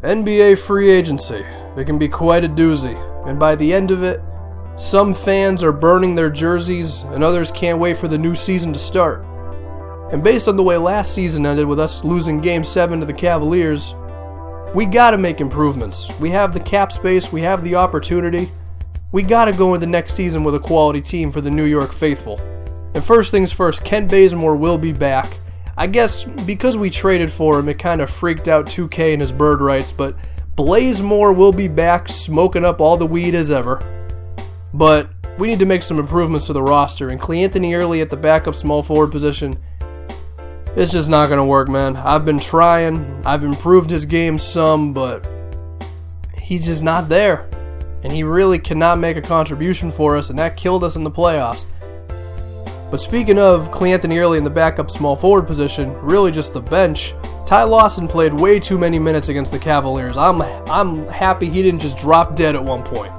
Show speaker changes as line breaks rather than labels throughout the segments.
NBA free agency. It can be quite a doozy, and by the end of it, some fans are burning their jerseys and others can't wait for the new season to start. And based on the way last season ended with us losing Game 7 to the Cavaliers, we gotta make improvements. We have the cap space, we have the opportunity. We gotta go into next season with a quality team for the New York faithful. And first things first, Kent Bazemore will be back. I guess because we traded for him, it kind of freaked out 2K and his bird rights, but Blazemore will be back smoking up all the weed as ever. But we need to make some improvements to the roster, and Cleanthony Early at the backup small forward position, it's just not going to work, man. I've been trying, I've improved his game some, but he's just not there. And he really cannot make a contribution for us, and that killed us in the playoffs. But speaking of Cleanthony Early in the backup small forward position, really just the bench, Ty Lawson played way too many minutes against the Cavaliers. I'm happy he didn't just drop dead at one point.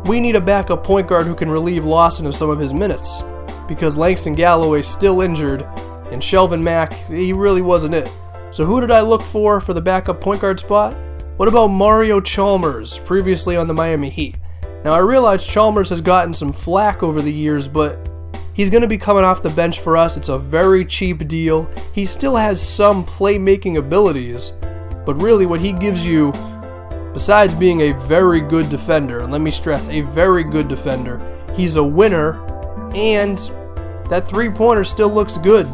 We need a backup point guard who can relieve Lawson of some of his minutes, because Langston Galloway's still injured, and Shelvin Mack, he really wasn't it. So who did I look for the backup point guard spot? What about Mario Chalmers, previously on the Miami Heat? Now I realize Chalmers has gotten some flack over the years, but he's going to be coming off the bench for us. It's a very cheap deal. He still has some playmaking abilities, but really what he gives you, besides being a very good defender, and let me stress, a very good defender, he's a winner, and that three-pointer still looks good.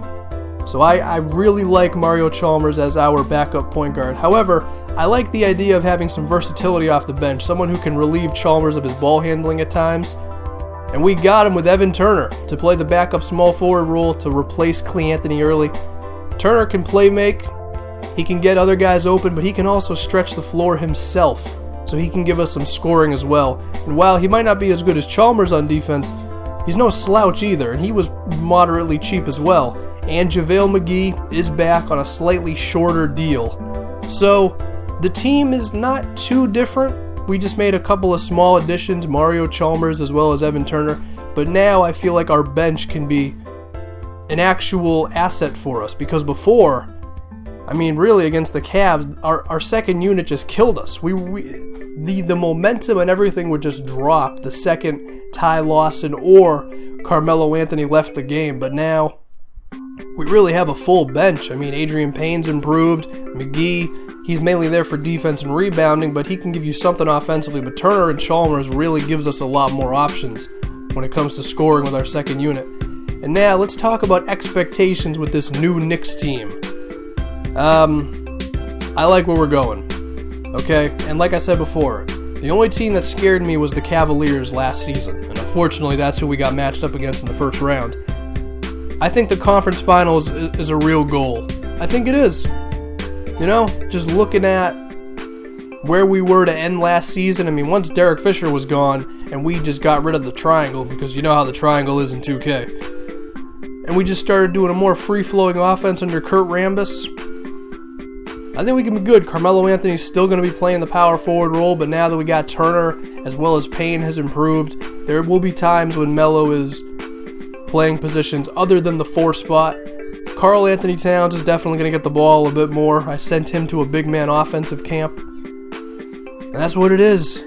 So I really like Mario Chalmers as our backup point guard. However, I like the idea of having some versatility off the bench, someone who can relieve Chalmers of his ball handling at times. And we got him with Evan Turner to play the backup small forward role to replace Cleanthony Early. Turner can play make, he can get other guys open, but he can also stretch the floor himself, so he can give us some scoring as well. And while he might not be as good as Chalmers on defense, he's no slouch either, and he was moderately cheap as well. And JaVale McGee is back on a slightly shorter deal. So the team is not too different. We just made a couple of small additions, Mario Chalmers as well as Evan Turner, but now I feel like our bench can be an actual asset for us, because before, I mean really against the Cavs, our second unit just killed us. The momentum and everything would just drop the second Ty Lawson or Carmelo Anthony left the game, but now we really have a full bench. I mean, Adrian Payne's improved, McGee, he's mainly there for defense and rebounding, but he can give you something offensively. But Turner and Chalmers really gives us a lot more options when it comes to scoring with our second unit. And now let's talk about expectations with this new Knicks team. I like where we're going, okay? And like I said before, the only team that scared me was the Cavaliers last season, and unfortunately that's who we got matched up against in the first round. I think the conference finals is a real goal. I think it is. You know, just looking at where we were to end last season, I mean, once Derek Fisher was gone and we just got rid of the triangle, because you know how the triangle is in 2K, and we just started doing a more free-flowing offense under Kurt Rambis, I think we can be good. Carmelo Anthony's still going to be playing the power forward role, but now that we got Turner as well as Payne has improved, there will be times when Melo is playing positions other than the 4 spot. Karl Anthony Towns is definitely going to get the ball a bit more. I sent him to a big man offensive camp, and that's what it is.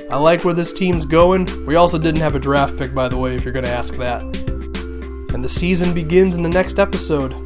I like where this team's going. We also didn't have a draft pick, by the way, if you're going to ask that. And the season begins in the next episode.